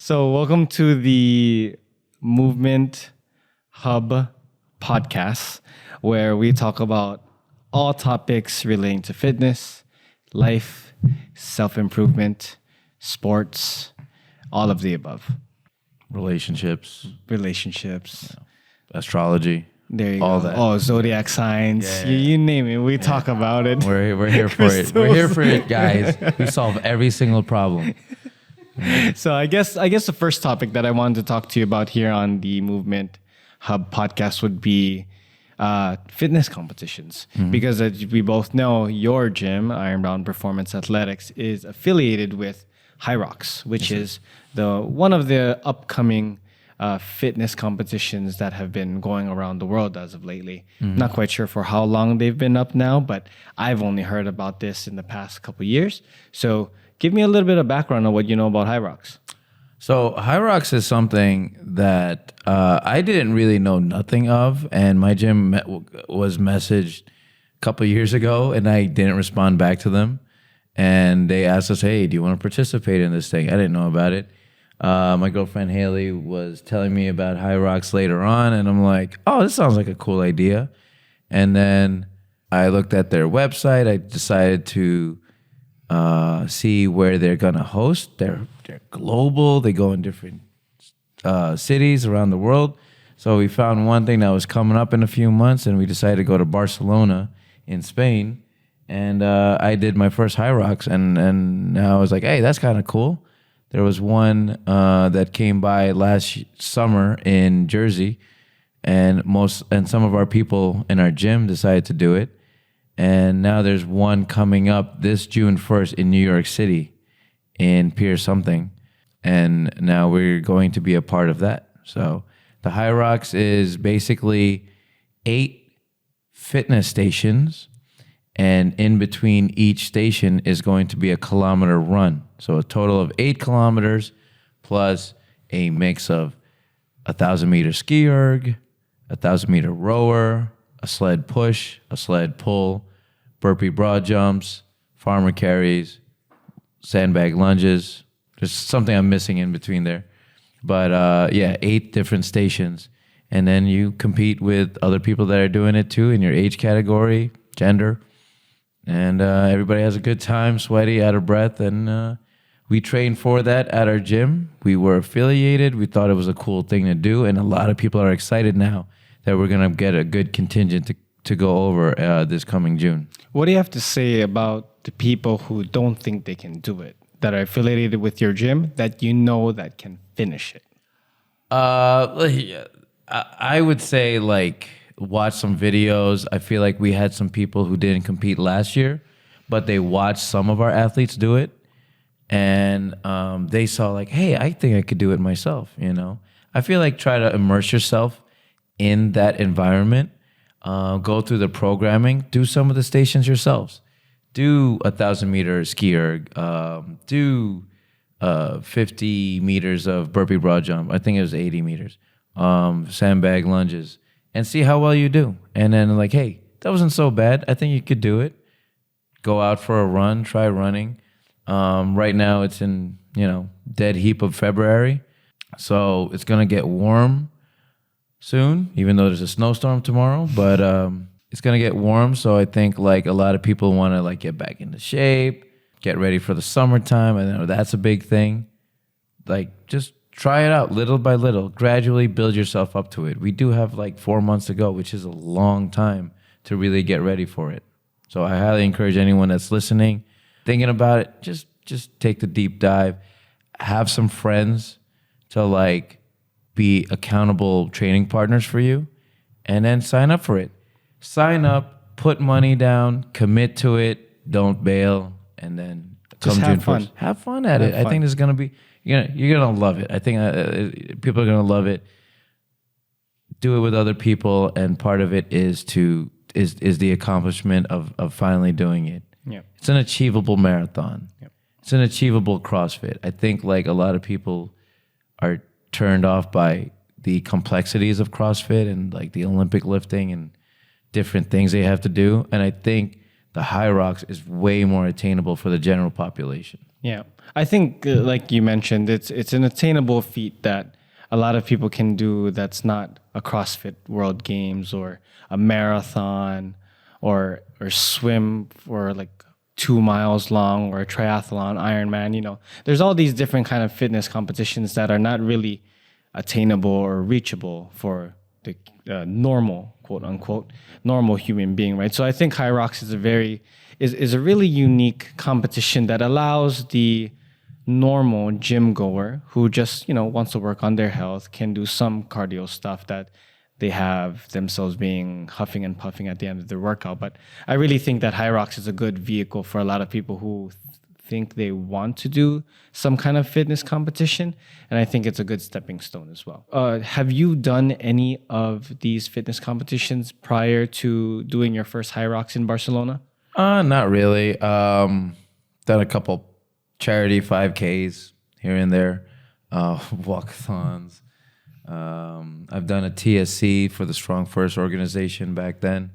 So, welcome to the Movement Hub podcast, where we talk about all topics relating to fitness, life, self-improvement, sports, all of the above. Relationships, astrology, There you all go. that. Oh, zodiac signs. Yeah. You name it. We talk about it. We're here for it. We're here for it, guys. We solve every single problem. So I guess the first topic that I wanted to talk to you about here on the Movement Hub podcast would be fitness competitions. Because as we both know, your gym, Ironbound Performance Athletics, is affiliated with High Rocks, which is one of the upcoming fitness competitions that have been going around the world as of lately. Not quite sure for how long they've been up now, but I've only heard about this in the past couple of years. So give me a little bit of background on what you know about High Rocks. So High Rocks is something that I didn't really know nothing of, and my gym was messaged a couple of years ago, and I didn't respond back to them. And they asked us, "Hey, do you want to participate in this thing?" I didn't know about it. My girlfriend Haley was telling me about High Rocks later on, and I'm like, "Oh, this sounds like a cool idea." And then I looked at their website. I decided to see where they're gonna host. They're global. They go in different cities around the world. So we found one thing that was coming up in a few months, and we decided to go to Barcelona in Spain. And I did my first High Rocks, and I was like, hey, that's kind of cool. There was one that came by last summer in Jersey, and some of our people in our gym decided to do it. And now there's one coming up this June 1st in New York City in Pier something. And now we're going to be a part of that. So the High Rocks is basically 8 fitness stations. And in between each station is going to be a kilometer run. So a total of 8 kilometers plus a mix of 1,000-meter ski erg, 1,000-meter rower, a sled push, a sled pull, burpee broad jumps, farmer carries, sandbag lunges. There's something I'm missing in between there. But 8 different stations. And then you compete with other people that are doing it too in your age category, gender. And everybody has a good time, sweaty, out of breath. And we train for that at our gym. We were affiliated. We thought it was a cool thing to do. And a lot of people are excited now that we're going to get a good contingent to go over this coming June. What do you have to say about the people who don't think they can do it, that are affiliated with your gym, that you know that can finish it? I would say, watch some videos. I feel like we had some people who didn't compete last year, but they watched some of our athletes do it. And they saw hey, I think I could do it myself, I feel like try to immerse yourself in that environment. Go through the programming, do some of the stations yourselves. Do 1,000-meter ski erg, do 50 meters of burpee broad jump. I think it was 80 meters. Sandbag lunges, and see how well you do. And then hey, that wasn't so bad. I think you could do it. Go out for a run, try running. Right now it's in, dead heap of February. So it's going to get warm soon, even though there's a snowstorm tomorrow, but it's going to get warm. So I think a lot of people want to get back into shape, get ready for the summertime. I know that's a big thing. Just try it out little by little, gradually build yourself up to it. We do have 4 months to go, which is a long time to really get ready for it. So I highly encourage anyone that's listening, thinking about it, just take the deep dive, have some friends to be accountable training partners for you, and then sign up for it. Sign up, put money down, commit to it, don't bail, and then just come have June fun. 1st. Have fun at it. I think there's going to be, you're going to love it. I think people are going to love it. Do it with other people, and part of it is the accomplishment of finally doing it. Yeah. It's an achievable marathon. Yep. It's an achievable CrossFit. I think a lot of people are turned off by the complexities of CrossFit and the Olympic lifting and different things they have to do. And I think the high rocks is way more attainable for the general population. Yeah, I think like you mentioned, it's an attainable feat that a lot of people can do. That's not a CrossFit World Games or a marathon or swim for like 2 miles long or a triathlon, Ironman. There's all these different kind of fitness competitions that are not really attainable or reachable for the normal, quote unquote, normal human being, right? So I think High Rocks is a really unique competition that allows the normal gym goer who just wants to work on their health can do some cardio stuff that they have themselves being huffing and puffing at the end of their workout. But I really think that High Rocks is a good vehicle for a lot of people who think they want to do some kind of fitness competition, and I think it's a good stepping stone as well. Have you done any of these fitness competitions prior to doing your first High Rocks in Barcelona? Not really. Done a couple charity 5Ks here and there, walkathons. I've done a TSC for the Strong First organization back then.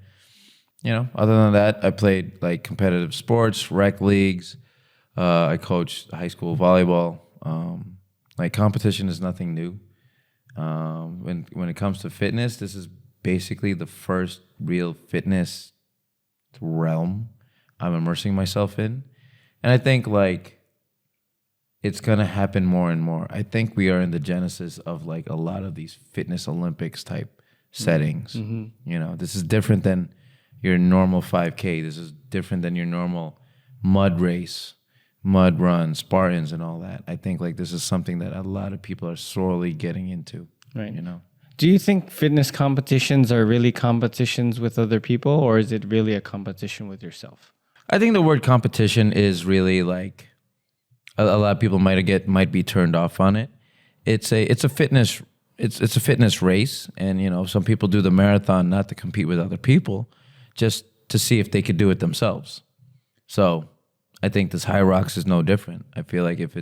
Other than that, I played like competitive sports, rec leagues. I coached high school volleyball. Like competition is nothing new. When it comes to fitness, this is basically the first real fitness realm I'm immersing myself in. And I think like it's gonna happen more and more. I think we are in the genesis of like a lot of these fitness Olympics type settings. Mm-hmm. This is different than your normal 5K. This is different than your normal mud race, mud run, Spartans and all that. I think like this is something that a lot of people are sorely getting into. Right. Do you think fitness competitions are really competitions with other people, or is it really a competition with yourself? I think the word competition is really like a lot of people might be turned off on it. It's a fitness race, and some people do the marathon not to compete with other people, just to see if they could do it themselves. So I think this High Rocks is no different. I feel like if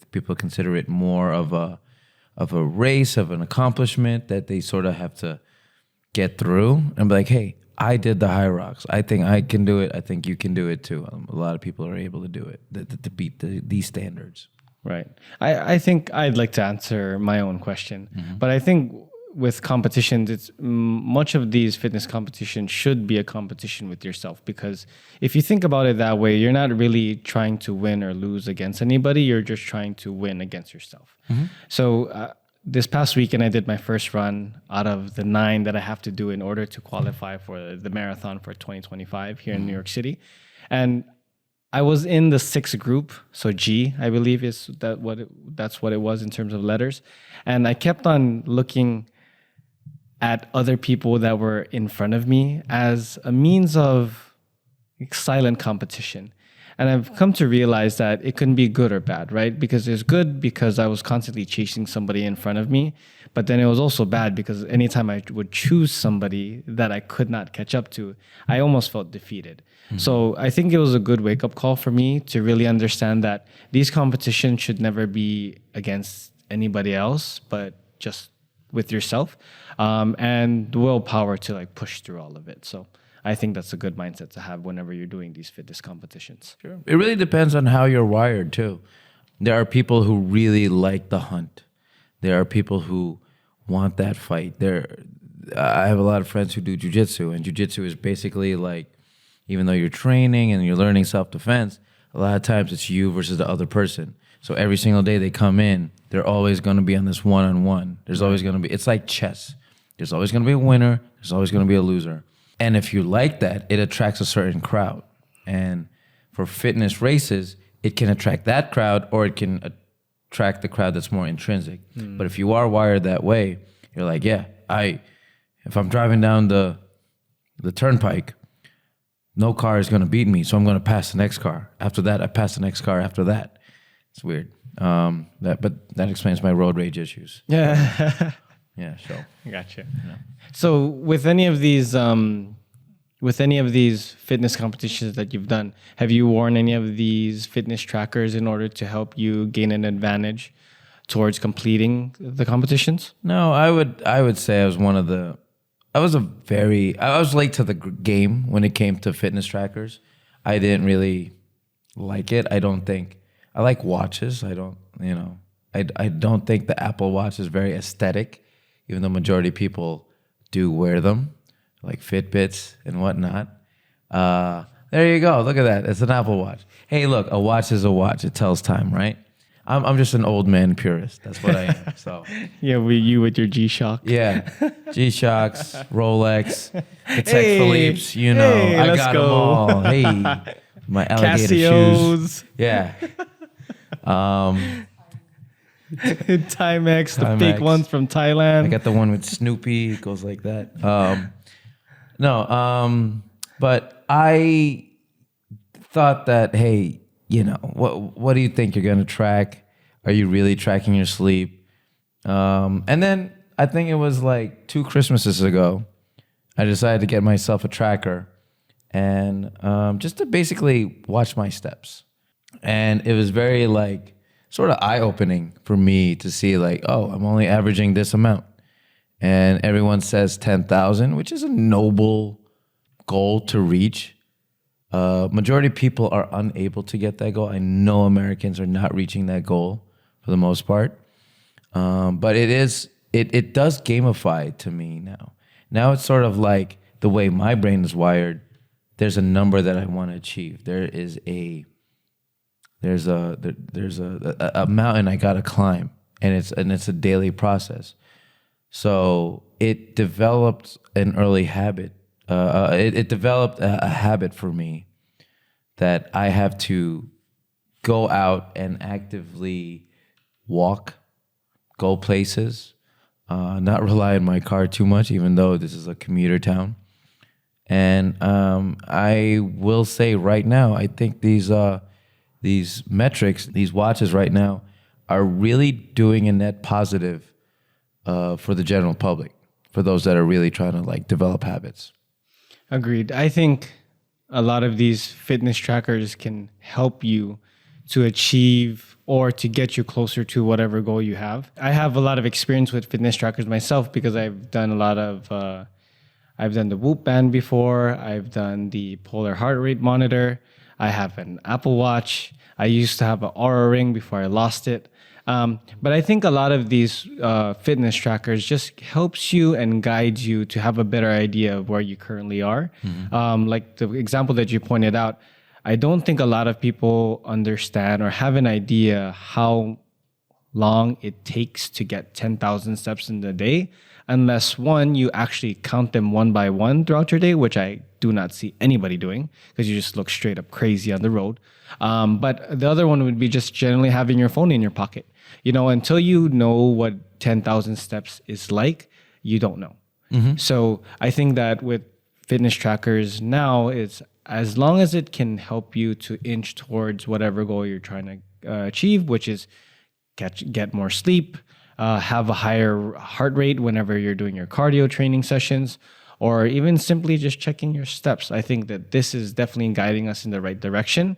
people consider it more of a race, of an accomplishment that they sort of have to get through and be like, hey, I did the High Rocks. I think I can do it. I think you can do it too. A lot of people are able to do it, to beat these standards. Right. I think I'd like to answer my own question, but I think with competitions, it's much of these fitness competitions should be a competition with yourself, because if you think about it that way, you're not really trying to win or lose against anybody. You're just trying to win against yourself. So this past weekend, I did my first run out of the 9 that I have to do in order to qualify for the marathon for 2025 here in New York City. And I was in the 6th group, so G, I believe that's what it was in terms of letters. And I kept on looking at other people that were in front of me as a means of silent competition. And I've come to realize that it can be good or bad, right? Because it's good because I was constantly chasing somebody in front of me. But then it was also bad because anytime I would choose somebody that I could not catch up to, I almost felt defeated. So I think it was a good wake-up call for me to really understand that these competitions should never be against anybody else, but just with yourself, and the willpower to like push through all of it. So I think that's a good mindset to have whenever you're doing these fitness competitions. Sure. It really depends on how you're wired too. There are people who really like the hunt. There are people who want that fight. I have a lot of friends who do jiu-jitsu, and jiu-jitsu is basically like, even though you're training and you're learning self-defense, a lot of times it's you versus the other person. So every single day they come in, they're always going to be on this one-on-one. There's always going to be, it's like chess. There's always going to be a winner. There's always going to be a loser. And if you like that, it attracts a certain crowd. And for fitness races, it can attract that crowd, or it can attract the crowd that's more intrinsic. But if you are wired that way, you're like, yeah, if I'm driving down the turnpike, no car is going to beat me, so I'm going to pass the next car. After that, I pass the next car after that. It's weird. But that explains my road rage issues. Yeah. Yeah, so. Gotcha. Yeah. So with any of these fitness competitions that you've done, have you worn any of these fitness trackers in order to help you gain an advantage towards completing the competitions? No, I would say I was late to the game when it came to fitness trackers. I didn't really like it. I don't think I like watches. I don't think the Apple Watch is very aesthetic, even though majority of people do wear them, like Fitbits and whatnot. There you go. Look at that. It's an Apple Watch. Hey, look, a watch is a watch. It tells time, right? I'm just an old man purist. That's what I am. So Yeah, you with your G-Shock. yeah, G-Shocks, Rolex, Patek Hey, Philippe's. hey, I let's got go. them all. Hey, my alligator shoes. Casios, Yeah. Timex, the fake Timex. ones from Thailand. I got the one with Snoopy. It goes like that. No, but I thought that, hey, what do you think you're gonna track? Are you really tracking your sleep? And then I think it was like 2 Christmases ago, I decided to get myself a tracker and just to basically watch my steps. And it was very like sort of eye-opening for me to see like, oh, I'm only averaging this amount. And everyone says 10,000, which is a noble goal to reach. Majority of people are unable to get that goal. I know Americans are not reaching that goal for the most part. But it does gamify to me now. Now it's sort of like the way my brain is wired. There's a number that I want to achieve. There's a mountain I gotta climb, and it's a daily process. So it developed an early habit. It developed a habit for me that I have to go out and actively walk, go places, not rely on my car too much, even though this is a commuter town. And I will say right now, I think these metrics, these watches right now, are really doing a net positive for the general public, for those that are really trying to like develop habits. Agreed. I think a lot of these fitness trackers can help you to achieve or to get you closer to whatever goal you have. I have a lot of experience with fitness trackers myself because I've done a lot of, I've done the Whoop band before. I've done the polar heart rate monitor. I have an Apple Watch. I used to have an Aura ring before I lost it. But I think a lot of these fitness trackers just helps you and guides you to have a better idea of where you currently are. Like the example that you pointed out, I don't think a lot of people understand or have an idea how long it takes to get 10,000 steps in a day, unless one, you actually count them one by one throughout your day, which I do not see anybody doing because you just look straight up crazy on the road. But the other one would be just generally having your phone in your pocket. Until you know what 10,000 steps is like, you don't know. So I think that with fitness trackers now, it's as long as it can help you to inch towards whatever goal you're trying to achieve, which is get more sleep, have a higher heart rate whenever you're doing your cardio training sessions, or even simply just checking your steps. I think that this is definitely guiding us in the right direction.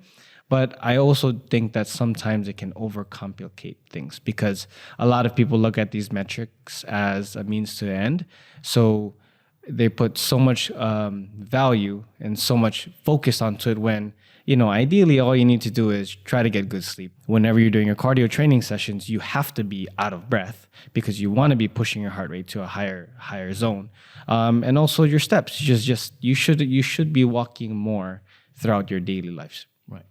But I also think that sometimes it can overcomplicate things because a lot of people look at these metrics as a means to an end. So they put so much value and so much focus onto it when, ideally all you need to do is try to get good sleep. Whenever you're doing your cardio training sessions, you have to be out of breath because you want to be pushing your heart rate to a higher zone. And also your steps, you should be walking more throughout your daily lives. Right.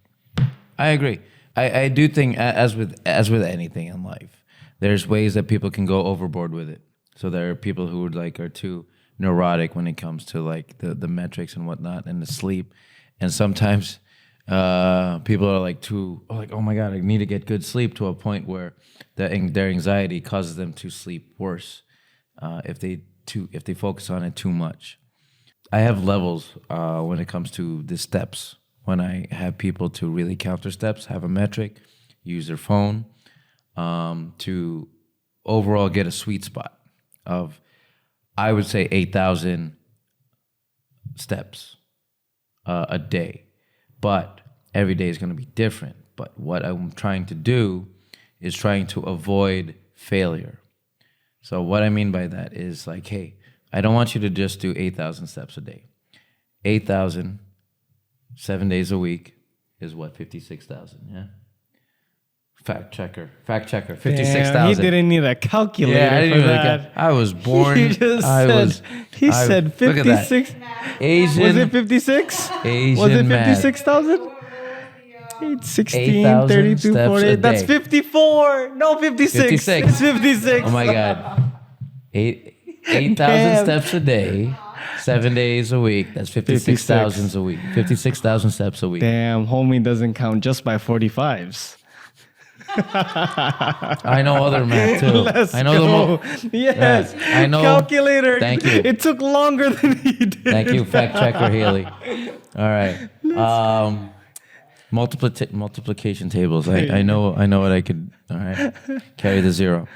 I agree. I do think as with anything in life, there's ways that people can go overboard with it. So there are people who are too neurotic when it comes to like the metrics and whatnot and the sleep. And sometimes people are like oh my God, I need to get good sleep, to a point where their anxiety causes them to sleep worse if they focus on it too much. I have levels when it comes to the steps. When I have people to really count their steps, have a metric, use their phone to overall get a sweet spot of, I would say, 8,000 steps a day. But every day is going to be different. But what I'm trying to do is trying to avoid failure. So what I mean by that is like, hey, I don't want you to just do 8,000 steps a day. 8,000 7 days a week is what, 56,000, yeah? Fact checker, 56,000. Damn, he didn't need a calculator Yeah, I didn't for even that. I was born. He just said look at that. 56. Asian. Was it 56? Asian Was it math. 56,000? 16, 8,000 32, steps a 48. That's day. 54. No, 56. 56. It's 56. Oh my God. 8,000 Damn. steps a day, 7 days a week. That's 56,000 a week. 56,000 steps a week. Damn, homie doesn't count just by 45s. I know other math too. Let's I know go. Yes. Yeah, I know. Calculator. Thank you. It took longer than he did. Thank you, fact checker Haley. All right. Multiplication tables. I know what I could. All right. Carry the zero.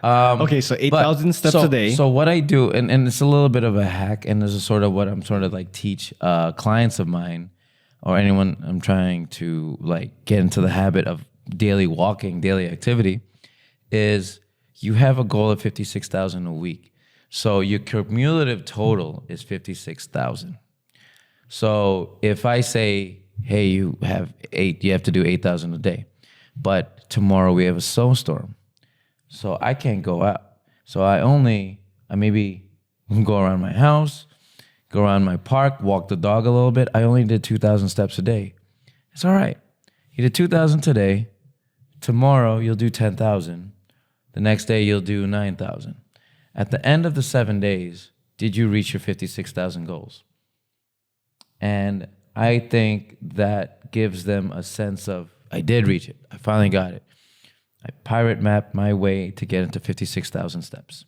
Okay, so 8,000 steps a day. So what I do, and it's a little bit of a hack, and this is sort of what I'm sort of like teach clients of mine or anyone I'm trying to like get into the habit of daily walking, daily activity, is you have a goal of 56,000 a week. So your cumulative total is 56,000. So if I say, hey, you have to do 8,000 a day, but tomorrow we have a snowstorm, so I can't go out. So I maybe go around my house, go around my park, walk the dog a little bit. I only did 2,000 steps a day. It's all right. You did 2,000 today. Tomorrow you'll do 10,000. The next day you'll do 9,000. At the end of the 7 days, did you reach your 56,000 goals? And I think that gives them a sense of, I did reach it. I finally got it. I pirate mapped my way to get into 56,000 steps.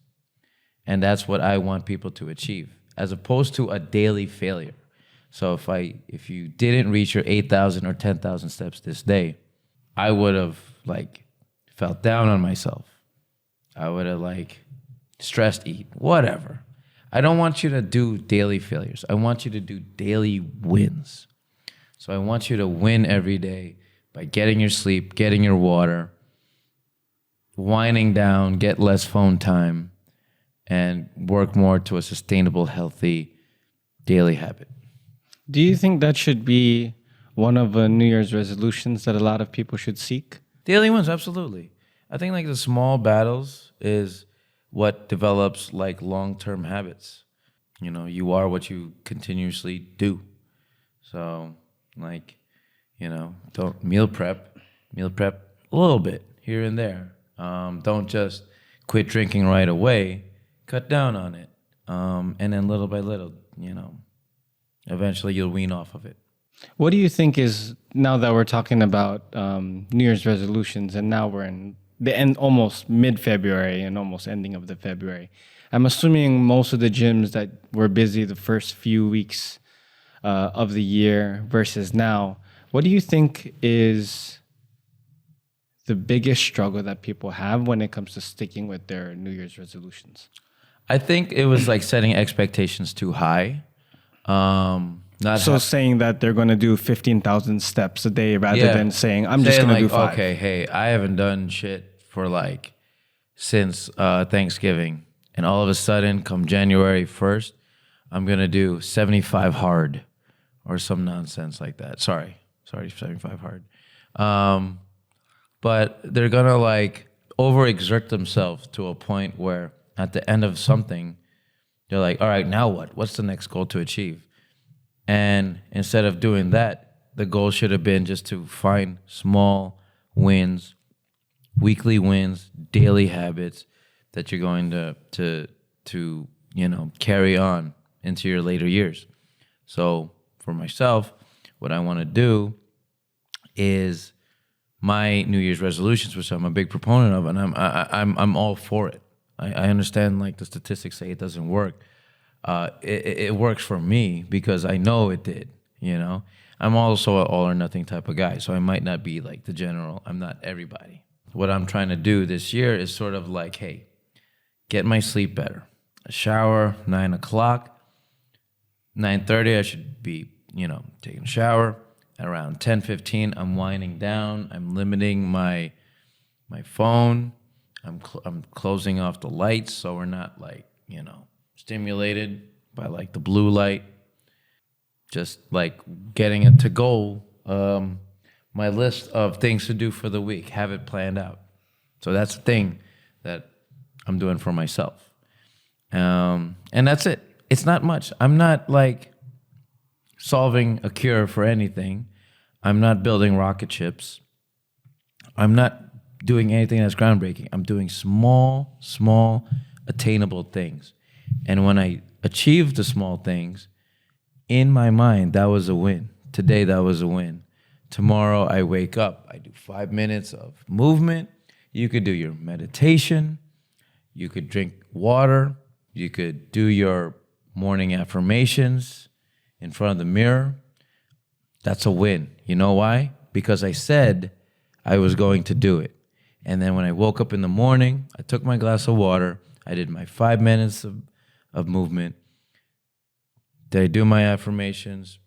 And that's what I want people to achieve, as opposed to a daily failure. So if you didn't reach your 8,000 or 10,000 steps this day, I would have felt down on myself. I would have stressed eat, whatever. I don't want you to do daily failures. I want you to do daily wins. So I want you to win every day by getting your sleep, getting your water, winding down, get less phone time, and work more to a sustainable, healthy daily habit. Do you think that should be one of the New Year's resolutions that a lot of people should seek? Daily wins, absolutely. I think the small battles is what develops long-term habits. You are what you continuously do. So don't meal prep a little bit here and there. Don't just quit drinking right away. Cut down on it. And then little by little, eventually you'll wean off of it. What do you think is, now that we're talking about New Year's resolutions, and now we're in the end, almost mid-February and almost ending of the February, I'm assuming most of the gyms that were busy the first few weeks of the year versus now, what do you think is the biggest struggle that people have when it comes to sticking with their New Year's resolutions? I think it was setting expectations too high. Saying that they're going to do 15,000 steps a day rather than saying, I'm just going to do 5. Okay, hey, I haven't done shit for since Thanksgiving. And all of a sudden, come January 1st, I'm going to do 75 hard or some nonsense like that. Sorry, 75 hard. But they're going to overexert themselves to a point where at the end of something, they're like, all right, now what? What's the next goal to achieve? And instead of doing that, the goal should have been just to find small wins, weekly wins, daily habits that you're going to carry on into your later years. So for myself, what I want to do is my New Year's resolutions, which I'm a big proponent of, and I'm all for it. I understand the statistics say it doesn't work. It works for me because I know it did, I'm also an all or nothing type of guy, so I might not be the general. I'm not everybody. What I'm trying to do this year is sort of hey, get my sleep better. A shower, 9 o'clock. 9:30, I should be, taking a shower. Around 10:15, I'm winding down. I'm limiting my phone. I'm closing off the lights so we're not stimulated by the blue light. just like getting it to go. My list of things to do for the week, have it planned out. So that's the thing that I'm doing for myself. And that's it. It's not much. I'm not like solving a cure for anything. I'm not building rocket ships. I'm not doing anything that's groundbreaking. I'm doing small, attainable things. And when I achieve the small things, in my mind, that was a win. Today, that was a win. Tomorrow, I wake up. I do 5 minutes of movement. You could do your meditation. You could drink water. You could do your morning affirmations in front of the mirror. That's a win. You know why? Because I said I was going to do it. And then when I woke up in the morning, I took my glass of water. I did my 5 minutes of movement. Did I do my affirmations?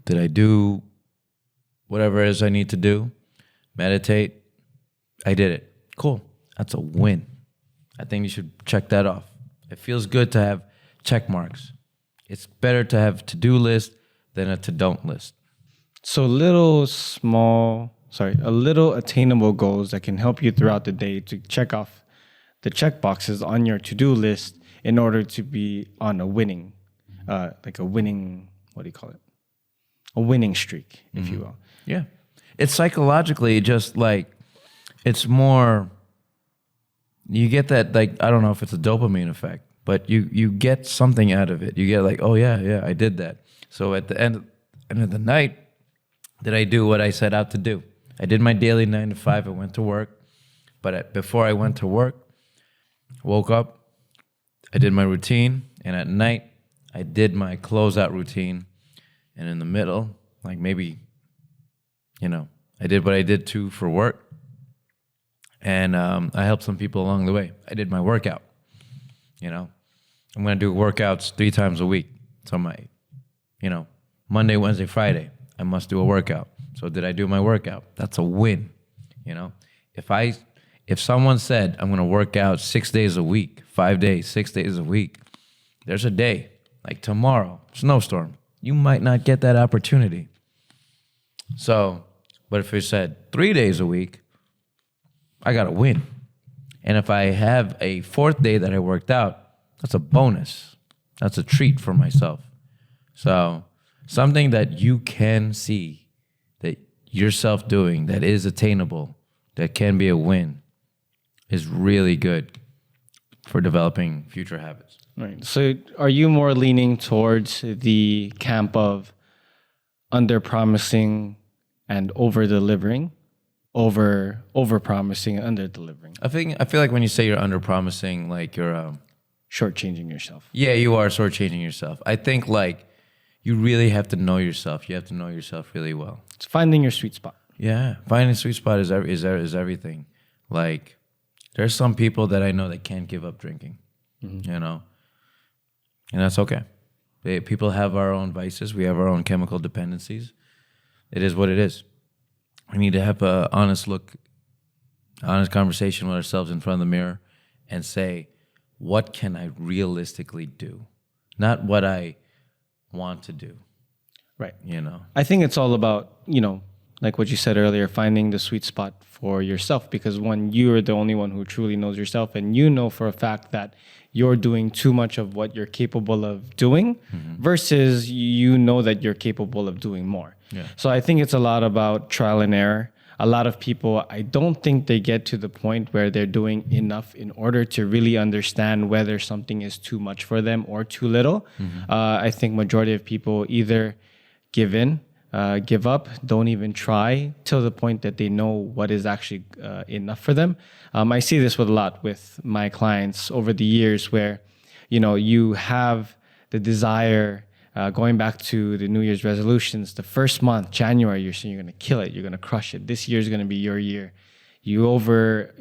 Did I do whatever it is I need to do? Meditate? I did it. Cool. That's a win. I think you should check that off. It feels good to have check marks. It's better to have to-do list than a to-don't list. So a little attainable goals that can help you throughout the day to check off the check boxes on your to-do list in order to be on a winning, what do you call it? A winning streak, if you will. Yeah. It's psychologically just like, it's more, you get that, like, I don't know if it's a dopamine effect, but you get something out of it. You get like, oh yeah, I did that. So at the end of the night, did I do what I set out to do? I did my daily 9 to 5. I went to work. But before I went to work, woke up, I did my routine. And at night, I did my closeout routine. And in the middle, like maybe, I did what I did too for work. And I helped some people along the way. I did my workout. I'm going to do workouts 3 times a week. So Monday, Wednesday, Friday, I must do a workout. So did I do my workout? That's a win. If someone said I'm going to work out 6 days a week, 5 days, 6 days a week, there's a day like tomorrow, snowstorm. You might not get that opportunity. So, but if it said 3 days a week, I got to win. And if I have a 4th day that I worked out, that's a bonus. That's a treat for myself. So something that you can see that yourself doing that is attainable, that can be a win, is really good for developing future habits. Right. So are you more leaning towards the camp of under-promising and over-delivering, over-promising and under-delivering? I feel like when you say you're under-promising, like you're shortchanging yourself. Yeah, you are shortchanging yourself. I think like you really have to know yourself. You have to know yourself really well. It's finding your sweet spot. Yeah, finding a sweet spot is everything. Like, there's some people that I know that can't give up drinking, and that's okay. People have our own vices. We have our own chemical dependencies. It is what it is. We need to have an honest conversation with ourselves in front of the mirror and say, what can I realistically do? Not what I want to do. Right. I think it's all about, like what you said earlier, finding the sweet spot for yourself, because when you're the only one who truly knows yourself and you know for a fact that you're doing too much of what you're capable of doing versus you know that you're capable of doing more. Yeah. So I think it's a lot about trial and error. A lot of people, I don't think they get to the point where they're doing enough in order to really understand whether something is too much for them or too little. I think majority of people either give in, give up, don't even try till the point that they know what is actually enough for them. I see this with a lot with my clients over the years where, you have the desire, going back to the New Year's resolutions, the first month, January, you're saying you're going to kill it, you're going to crush it. This year's going to be your year. You over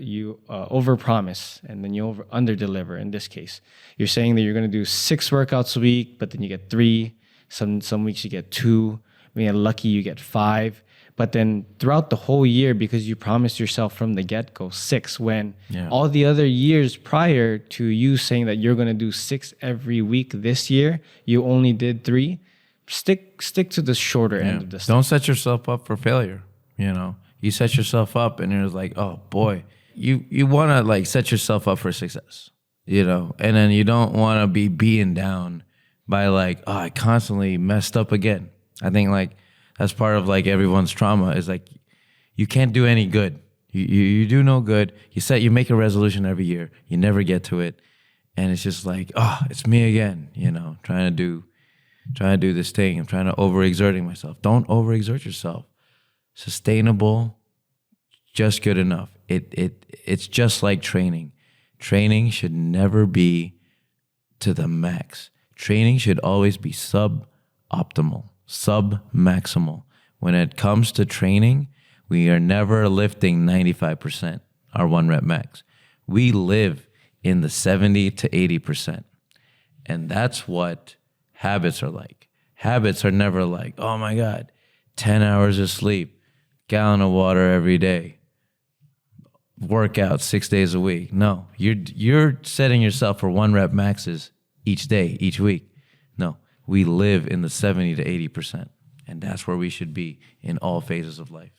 promise and then you under deliver. In this case, you're saying that you're going to do 6 workouts a week, but then you get 3. Some weeks you get 2. When you're lucky, you get 5. But then throughout the whole year, because you promised yourself from the get-go 6, when all the other years prior to you saying that you're going to do 6 every week this year, you only did 3. stick to the shorter end of this. Don't set yourself up for failure. You know, you set yourself up, and it's like, oh boy, you want to like set yourself up for success. You know, and then you don't want to be beaten down by like, oh, I constantly messed up again. I think like that's part of like everyone's trauma is like you can't do any good. You do no good. You make a resolution every year. You never get to it. And it's just like, oh, it's me again, you know, trying to do this thing. I'm trying to overexerting myself. Don't overexert yourself. Sustainable, just good enough. It's just like training. Training should never be to the max. Training should always be suboptimal, sub-maximal. When it comes to training, we are never lifting 95%, our 1 rep max. We live in the 70 to 80%. And that's what habits are like. Habits are never like, oh my God, 10 hours of sleep, gallon of water every day, workout 6 days a week. No, you're setting yourself for 1 rep maxes each day, each week. No, we live in the 70 to 80%. And that's where we should be in all phases of life.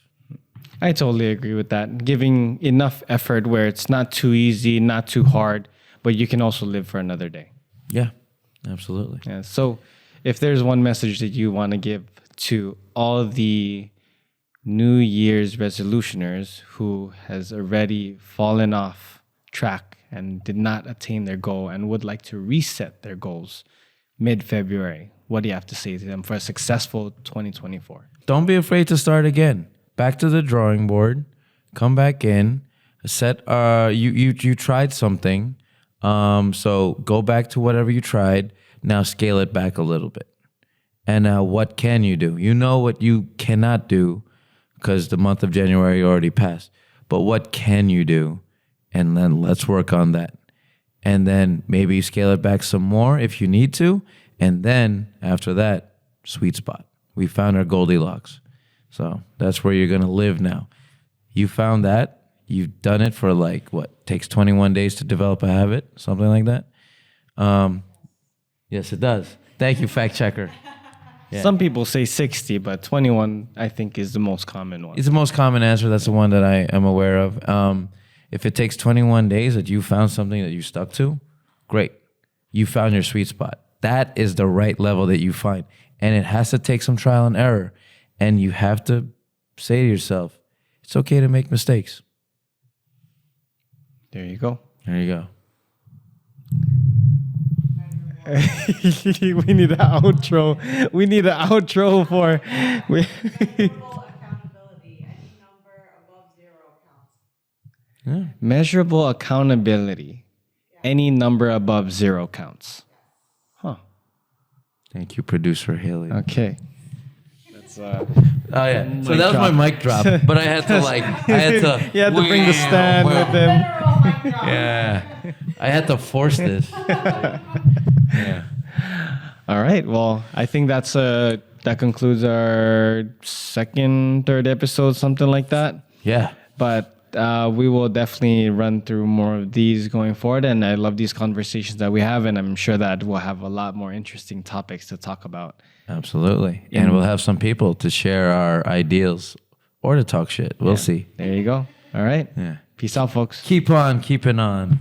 I totally agree with that. Giving enough effort where it's not too easy, not too hard, but you can also live for another day. Yeah, absolutely. Yeah. So if there's one message that you want to give to all the New Year's resolutioners who has already fallen off track and did not attain their goal and would like to reset their goals mid-February, what do you have to say to them for a successful 2024? Don't be afraid to start again. Back to the drawing board. Come back in. Set. You tried something. So go back to whatever you tried. Now scale it back a little bit. And now what can you do? You know what you cannot do because the month of January already passed. But what can you do? And then let's work on that. And then maybe scale it back some more if you need to. And then after that, sweet spot. We found our Goldilocks. So that's where you're going to live now. You found that. You've done it for like, what, takes 21 days to develop a habit? Something like that? Yes, it does. Thank you, fact checker. Yeah. Some people say 60, but 21, I think, is the most common one. It's the most common answer. That's the one that I am aware of. If it takes 21 days that you found something that you stuck to, great. You found your sweet spot. That is the right level that you find. And it has to take some trial and error. And you have to say to yourself, it's okay to make mistakes. There you go. There you go. We need an outro. We need an outro for... Accountability. Any number above 0 counts. Yeah. Measurable accountability. Any number above 0 counts. Huh. Thank you, producer Haley. Okay. Oh yeah. So that was my mic drop, but I had to You had to bring the stand with him. Yeah. I had to force this. Yeah. All right. Well, I think that concludes our third episode, something like that. Yeah. But we will definitely run through more of these going forward. And I love these conversations that we have. And I'm sure that we'll have a lot more interesting topics to talk about. Absolutely. And we'll have some people to share our ideals or to talk shit. We'll see. There you go. All right. Yeah. Peace out, folks. Keep on keeping on.